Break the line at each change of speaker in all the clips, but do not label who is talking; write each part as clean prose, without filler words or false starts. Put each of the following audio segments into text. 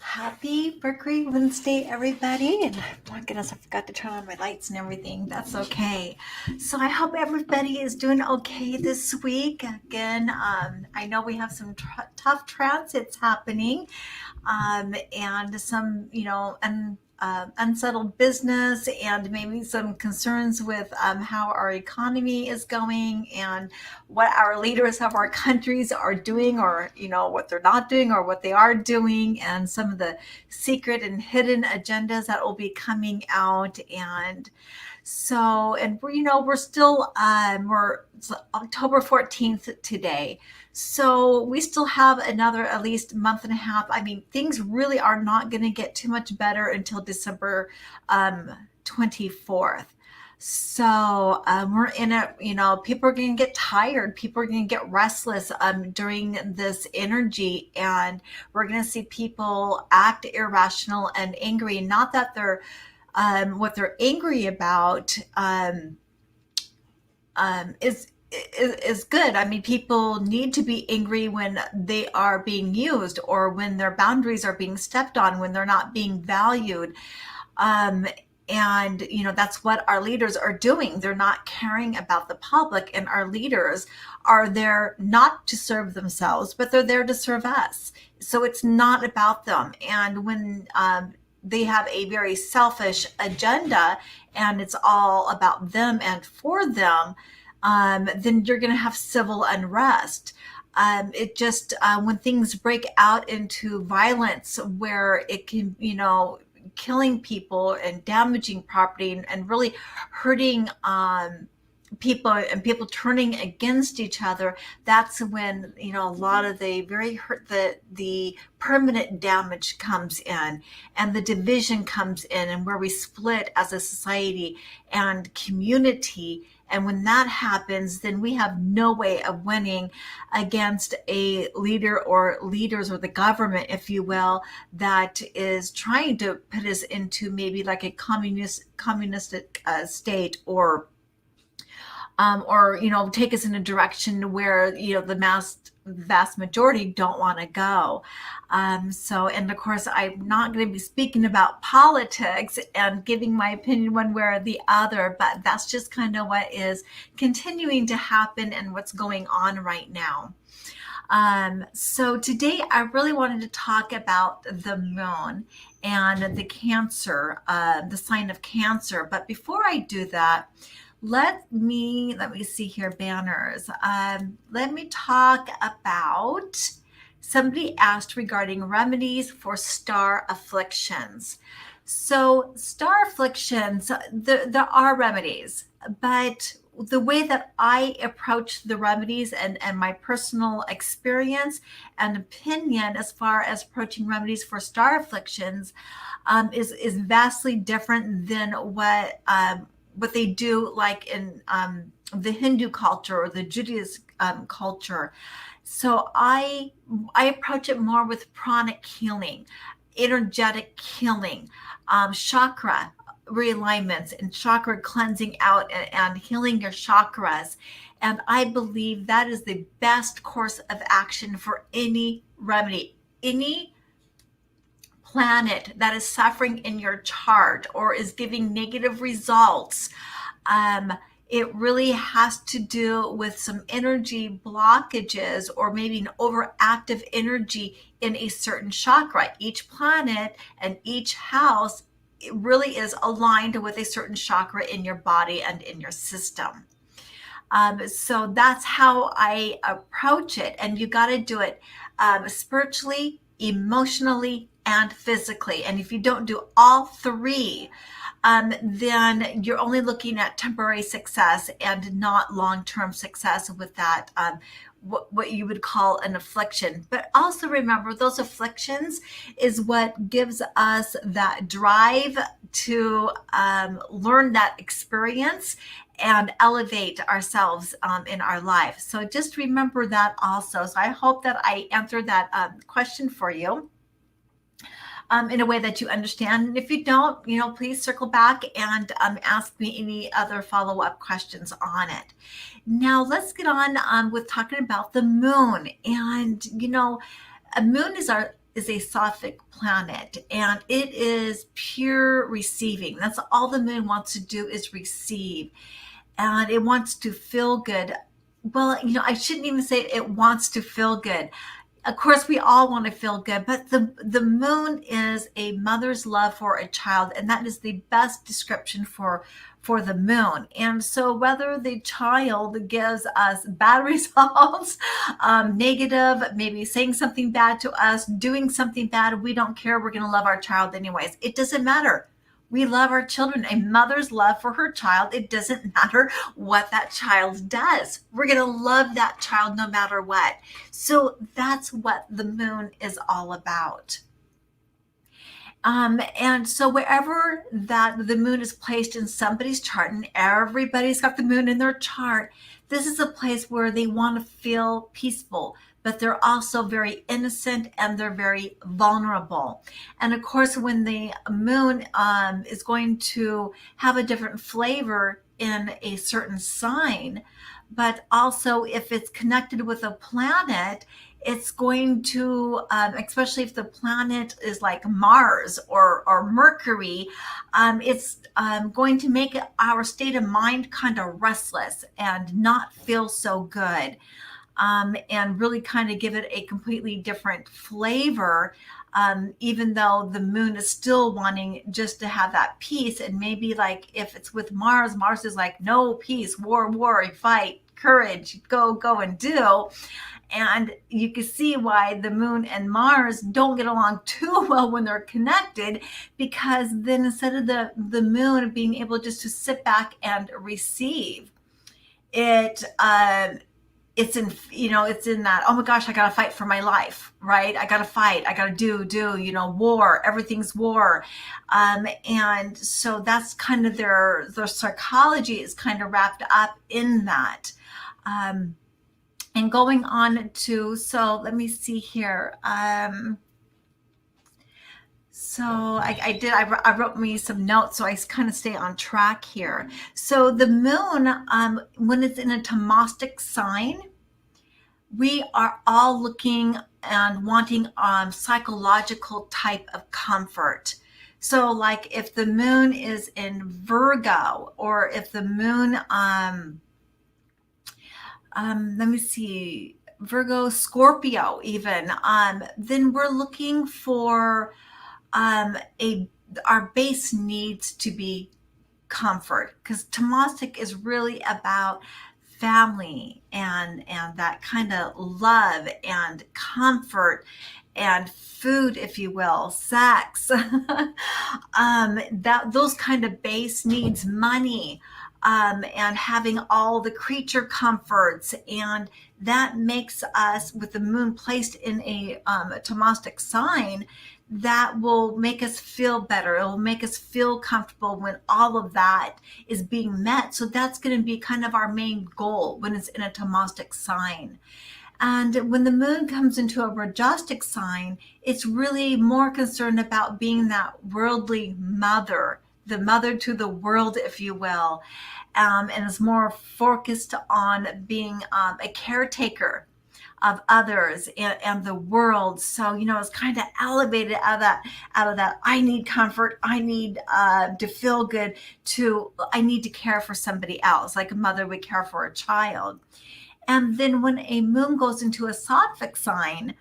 Happy Mercury Wednesday, everybody. And my goodness, I forgot to turn on my lights and everything. That's okay. So I hope everybody is doing okay this week. Again, I know we have some tough transits happening, and some, unsettled business and maybe some concerns with how our economy is going and what our leaders of our countries are doing, or what they're not doing or what they are doing, and some of the secret and hidden agendas that will be coming out. And so, and we're still it's October 14th today. So we still have another at least month and a half. I mean, things really are not going to get too much better until December 24th. So we're in it, people are going to get tired. People are going to get restless during this energy. And we're going to see people act irrational and angry. Not that they're what they're angry about is good. I mean, people need to be angry when they are being used, or when their boundaries are being stepped on, when they're not being valued. Um, and that's what our leaders are doing. They're not caring about the public, and our leaders are there not to serve themselves, but they're there to serve us. So it's not about them. And when they have a very selfish agenda and it's all about them and for them, then you're going to have civil unrest. It just, when things break out into violence where it can, killing people and damaging property, and really hurting people, and people turning against each other, that's when a lot of the very hurt, the permanent damage comes in, and the division comes in, and where we split as a society and community. And when that happens, then we have no way of winning against a leader or leaders, or the government, if you will, that is trying to put us into maybe like a communistic state, or take us in a direction where the vast majority don't want to go. And of course, I'm not going to be speaking about politics and giving my opinion one way or the other, but that's just kind of what is continuing to happen and what's going on right now. So today I really wanted to talk about the moon and the Cancer, the sign of Cancer. But before I do that, let me see here, banners. Let me talk about Somebody asked regarding remedies for star afflictions. So, star afflictions, there are remedies, but the way that I approach the remedies and my personal experience and opinion as far as approaching remedies for star afflictions is vastly different than what they do like in the Hindu culture or the Judaism culture. So I approach it more with pranic healing, energetic healing, chakra realignments and chakra cleansing out and healing your chakras. And I believe that is the best course of action for any remedy. Any planet that is suffering in your chart or is giving negative results, um, it really has to do with some energy blockages or maybe an overactive energy in a certain chakra. Each planet and each house, it really is aligned with a certain chakra in your body and in your system. So that's how I approach it. And you got to do it spiritually, emotionally, and physically. And if you don't do all three, then you're only looking at temporary success and not long-term success with that, what you would call an affliction. But also remember, those afflictions is what gives us that drive to learn that experience and elevate ourselves in our life. So just remember that also. So I hope that I answered that question for you in a way that you understand. And if you don't, please circle back and ask me any other follow-up questions on it. Now let's get on with talking about the moon. And a moon is a Sophic planet, and it is pure receiving. That's all the moon wants to do, is receive, and it wants to feel good. Well, I shouldn't even say it wants to feel good. Of course, we all want to feel good, but the moon is a mother's love for a child, and that is the best description for the moon. And so whether the child gives us bad results, negative, maybe saying something bad to us, doing something bad, we don't care. We're going to love our child anyways. It doesn't matter. We love our children. A mother's love for her child, it doesn't matter what that child does. We're going to love that child no matter what. So that's what the moon is all about. And so wherever that the moon is placed in somebody's chart, and everybody's got the moon in their chart, this is a place where they want to feel peaceful, but they're also very innocent and they're very vulnerable. And of course, when the moon is going to have a different flavor in a certain sign, but also if it's connected with a planet, it's going to, especially if the planet is like Mars or Mercury, it's going to make our state of mind kind of restless and not feel so good, and really kind of give it a completely different flavor. Even though the moon is still wanting just to have that peace. And maybe like if it's with Mars, Mars is like, no, peace, war, fight, courage, go and do. And you can see why the moon and Mars don't get along too well when they're connected, because then instead of the moon being able just to sit back and receive, it it's in that, oh my gosh, I gotta fight for my life, right? I gotta fight, I gotta do, war, everything's war. And so that's kind of their psychology is kind of wrapped up in that. And going on to, so let me see here. So I wrote me some notes so I kind of stay on track here. So the moon, when it's in a Tomastic sign, we are all looking and wanting psychological type of comfort. So like if the moon is in Virgo, or if the moon, let me see, Virgo, Scorpio even, then we're looking for our base needs to be comfort, because Tomastic is really about family and that kind of love and comfort and food, if you will, sex, that those kind of base needs, money, and having all the creature comforts, and that makes us, with the moon placed in a Tomastic sign, that will make us feel better. It will make us feel comfortable when all of that is being met. So that's going to be kind of our main goal when it's in a Tomastic sign. And when the moon comes into a Rajastic sign, it's really more concerned about being that worldly mother, the mother to the world, if you will, and is more focused on being a caretaker of others and the world. So, it's kind of elevated out of that I need comfort, I need to feel good, to I need to care for somebody else, like a mother would care for a child. And then when a moon goes into a sattvic sign,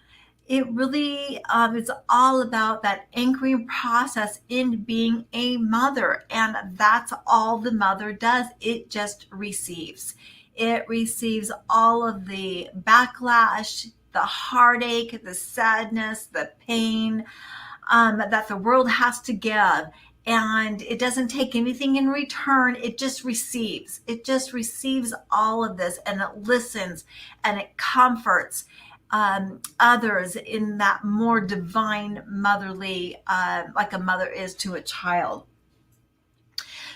it really is all about that anchoring process in being a mother. And that's all the mother does. It just receives. It receives all of the backlash, the heartache, the sadness, the pain, that the world has to give. And it doesn't take anything in return. It just receives. It just receives all of this, and it listens and it comforts others in that more divine motherly, like a mother is to a child.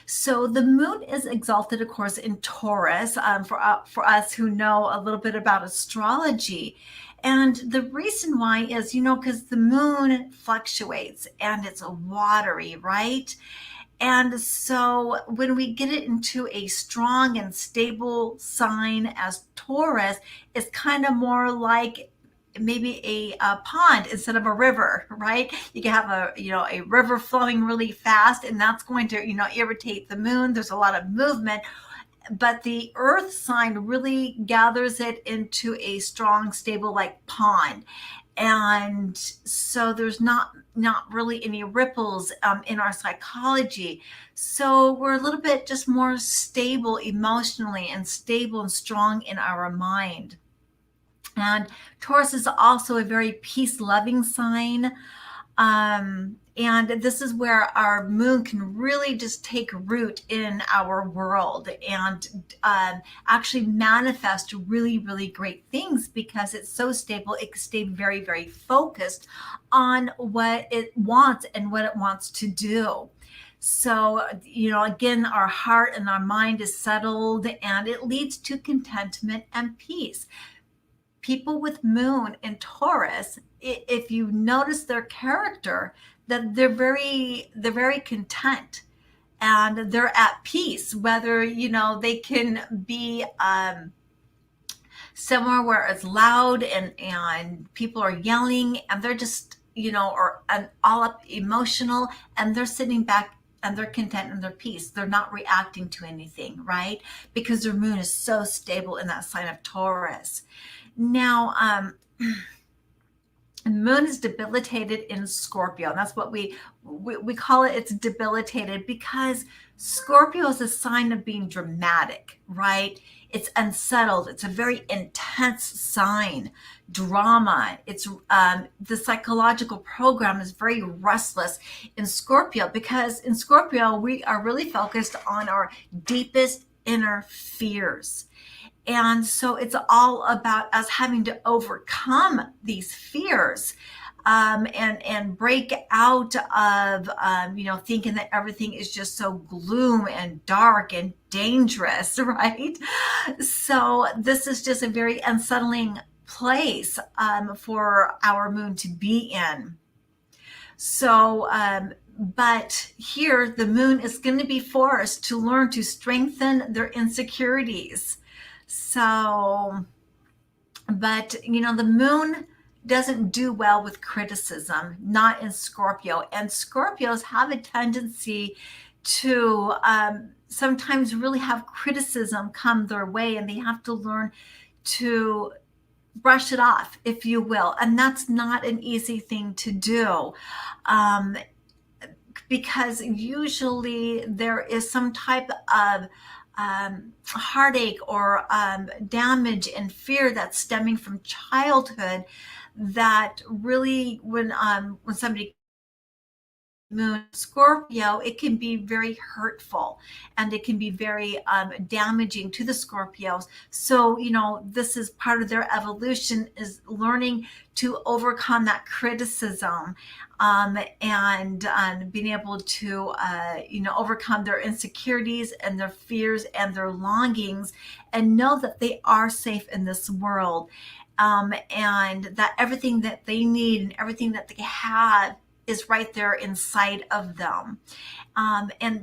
So the moon is exalted, of course, in Taurus, for us who know a little bit about astrology. And the reason why is, because the moon fluctuates and it's watery, right? And so when we get it into a strong and stable sign as Taurus, it's kind of more like maybe a pond instead of a river, right? You can have a river flowing really fast, and that's going to irritate the moon. There's a lot of movement, but the earth sign really gathers it into a strong, stable, like pond. And so there's not really any ripples in our psychology. So we're a little bit just more stable emotionally, and stable and strong in our mind. And Taurus is also a very peace loving sign. And this is where our moon can really just take root in our world and actually manifest really, really great things, because it's so stable. It can stay very, very focused on what it wants and what it wants to do. So, again, our heart and our mind is settled, and it leads to contentment and peace. People with moon in Taurus, if you notice their character, that they're very content and they're at peace, whether they can be somewhere where it's loud and people are yelling, and they're just or all up emotional, and they're sitting back and they're content in their peace. They're not reacting to anything, right? Because their moon is so stable in that sign of Taurus. Now, moon is debilitated in Scorpio. And that's what we call it. It's debilitated because Scorpio is a sign of being dramatic, right? It's unsettled. It's a very intense sign. Drama. It's the psychological program is very restless in Scorpio, because in Scorpio we are really focused on our deepest inner fears. And so it's all about us having to overcome these fears, and break out of thinking that everything is just so gloom and dark and dangerous, right? So this is just a very unsettling place for our moon to be in. So, but here the moon is going to be forced to learn to strengthen their insecurities. So, but the moon doesn't do well with criticism, not in Scorpio. And Scorpios have a tendency to sometimes really have criticism come their way, and they have to learn to brush it off, if you will. And that's not an easy thing to do. Because usually there is some type of heartache or damage and fear that's stemming from childhood, that really, when somebody moon Scorpio, it can be very hurtful and it can be very damaging to the Scorpios. So, this is part of their evolution, is learning to overcome that criticism, and being able to, overcome their insecurities and their fears and their longings, and know that they are safe in this world. And that everything that they need and everything that they have is right there inside of them. And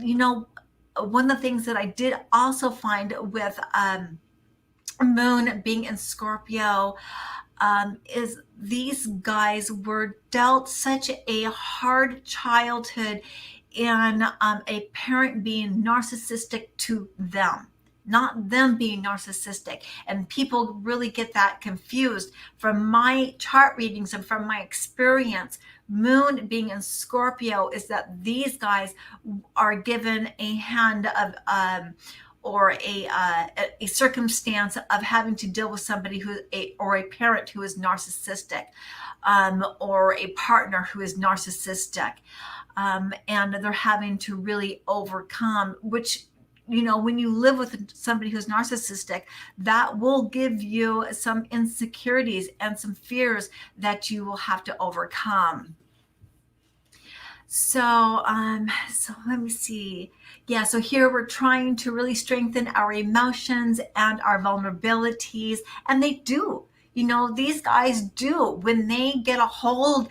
one of the things that I did also find with Moon being in Scorpio, is these guys were dealt such a hard childhood, and a parent being narcissistic to them, not them being narcissistic. And people really get that confused. From my chart readings and from my experience, Moon being in Scorpio is that these guys are given a hand of, or a circumstance of having to deal with somebody or a parent who is narcissistic, or a partner who is narcissistic, and they're having to really overcome, which, when you live with somebody who's narcissistic, that will give you some insecurities and some fears that you will have to overcome. So let me see. Yeah, so here we're trying to really strengthen our emotions and our vulnerabilities, and they do. These guys do, when they get a hold,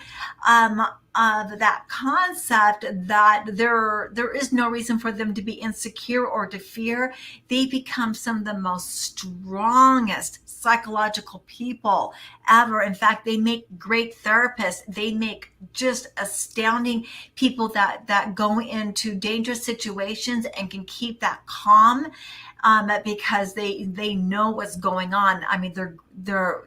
of that concept that there is no reason for them to be insecure or to fear. They become some of the most strongest psychological people ever. In fact, they make great therapists. They make just astounding people that go into dangerous situations and can keep that calm, because they know what's going on. I mean, they're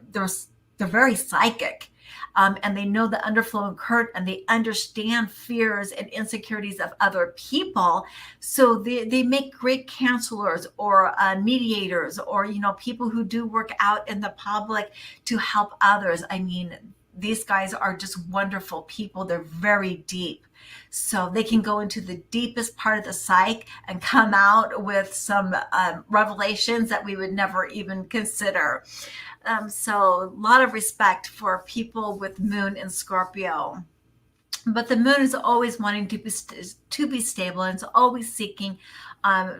very psychic. And they know the underflow current, and they understand fears and insecurities of other people. So they make great counselors, or mediators, or people who do work out in the public to help others. I mean, these guys are just wonderful people. They're very deep. So they can go into the deepest part of the psyche and come out with some revelations that we would never even consider. So a lot of respect for people with Moon in Scorpio. But the Moon is always wanting to be stable, and it's always seeking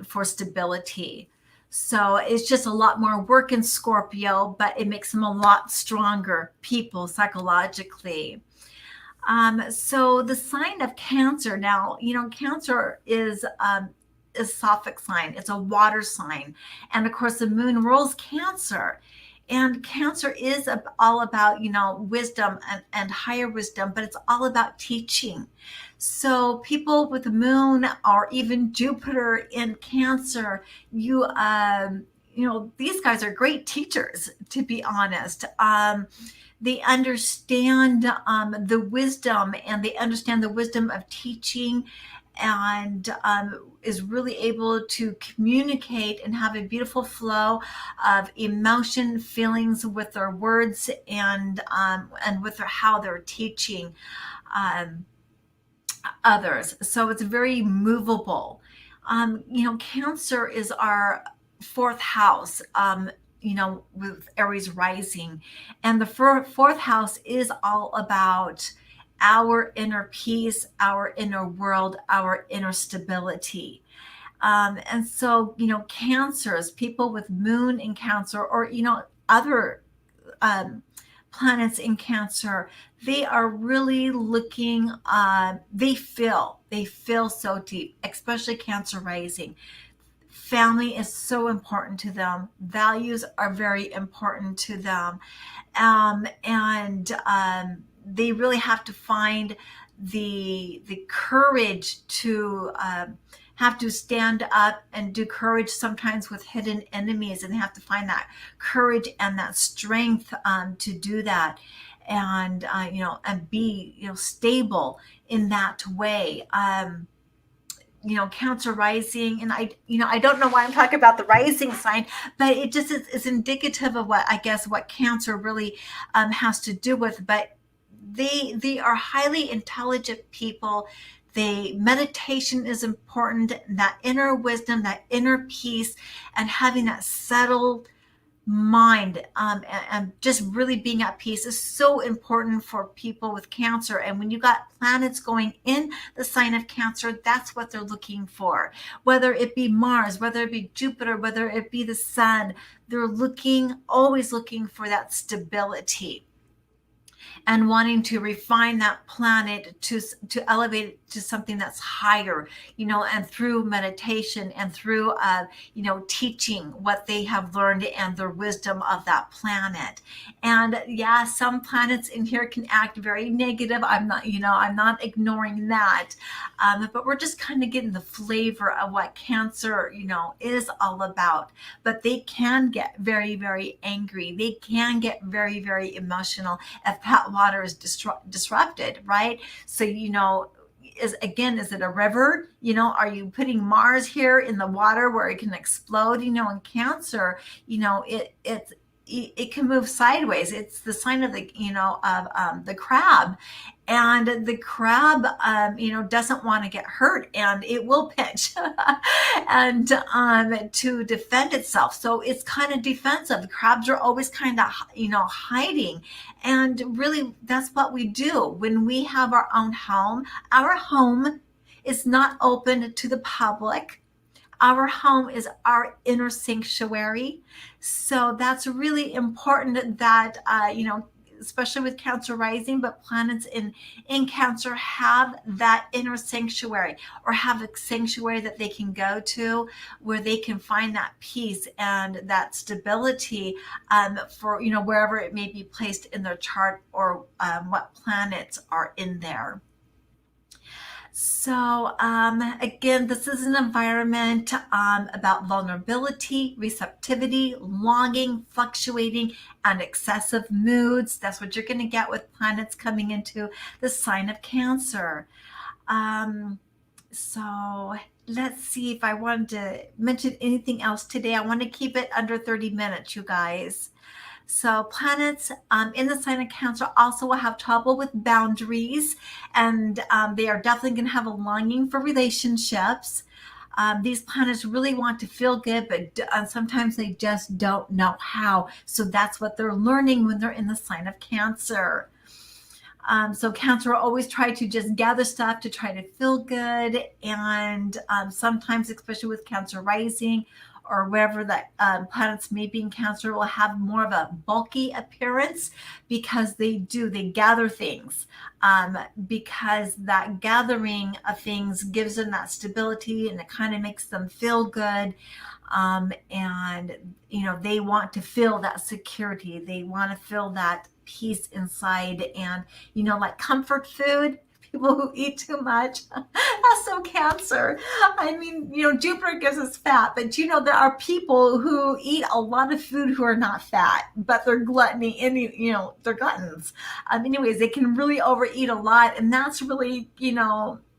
for stability. So it's just a lot more work in Scorpio, but it makes them a lot stronger people psychologically. So the sign of Cancer now, Cancer is a Sophic sign. It's a water sign. And of course, the Moon rules Cancer. And Cancer is all about, wisdom and higher wisdom, but it's all about teaching. So people with the Moon, or even Jupiter in Cancer, these guys are great teachers, to be honest. They understand the wisdom, and they understand the wisdom of teaching, and is really able to communicate and have a beautiful flow of emotion, feelings with their words, and with how they're teaching others. So it's very movable. Cancer is our fourth house, with Aries rising. And the fourth house is all about our inner peace, our inner world, our inner stability. And so, Cancers, people with Moon in Cancer, or, other planets in Cancer, they are really looking, they feel so deep, especially Cancer rising. Family is so important to them. Values are very important to them. And they really have to find the courage to have to stand up and do courage sometimes with hidden enemies, and they have to find that courage and that strength to do that, and and be stable in that way. Cancer rising, and I don't know why I'm talking about the rising sign, but it just is indicative of what Cancer really has to do with. But they are highly intelligent people. Meditation is important, that inner wisdom, that inner peace, and having that settled mind, and just really being at peace is so important for people with Cancer. And when you got planets going in the sign of Cancer, that's what they're looking for. Whether it be Mars, whether it be Jupiter, whether it be the sun, they're always looking for that stability and wanting to refine that planet to elevate it to something that's higher, and through meditation and through teaching what they have learned and their wisdom of that planet. And yeah, some planets in here can act very negative. I'm not ignoring that. But we're just kind of getting the flavor of what Cancer is all about. But they can get very, very angry. They can get very, very emotional if that water is disrupted, right? So, is it a river? Are you putting Mars here in the water where it can explode? In Cancer, it can move sideways. It's the sign of the crab, and the crab doesn't want to get hurt, and it will pitch and to defend itself. So it's kind of defensive. The crabs are always kind of hiding, and really that's what we do when we have our own home. Our home is not open to the public. Our home is our inner sanctuary. So that's really important that, especially with Cancer rising, but planets in Cancer have that inner sanctuary, or have a sanctuary that they can go to where they can find that peace and that stability, for, wherever it may be placed in their chart, or what planets are in there. So again, this is an environment about vulnerability, receptivity, longing, fluctuating, and excessive moods. That's what you're going to get with planets coming into the sign of Cancer. So let's see if I wanted to mention anything else today. I want to keep it under 30 minutes, you guys. So planets in the sign of Cancer also will have trouble with boundaries, and they are definitely going to have a longing for relationships. These planets really want to feel good, but sometimes they just don't know how. So that's what they're learning when they're in the sign of Cancer. So Cancer will always try to just gather stuff to try to feel good. And sometimes, especially with Cancer rising, or wherever that planets may be in Cancer, will have more of a bulky appearance, because they gather things, because that gathering of things gives them that stability, and it kind of makes them feel good. And they want to feel that security. They want to feel that peace inside, and like comfort food. People who eat too much, that's so Cancer. I mean, Jupiter gives us fat, but there are people who eat a lot of food who are not fat, but they're gluttony, and they're gluttons. Anyways, they can really overeat a lot, and that's really,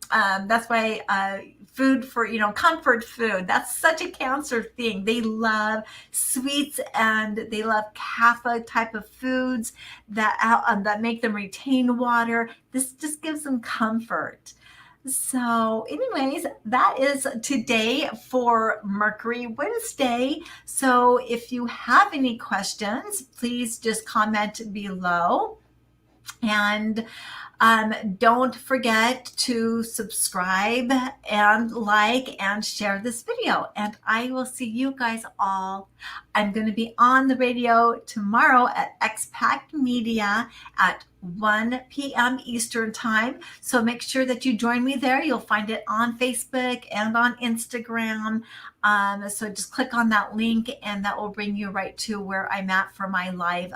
that's why food for, comfort food, that's such a Cancer thing. They love sweets, and they love kapha type of foods that make them retain water. This just gives them comfort. So anyways, that is today for Mercury Wednesday. So if you have any questions, please just comment below. And don't forget to subscribe and like and share this video. And I will see you guys all. I'm going to be on the radio tomorrow at XPAC Media at 1 p.m. Eastern Time. So make sure that you join me there. You'll find it on Facebook and on Instagram. So just click on that link, and that will bring you right to where I'm at for my live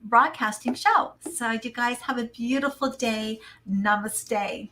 broadcasting show. So you guys have a beautiful day. Namaste.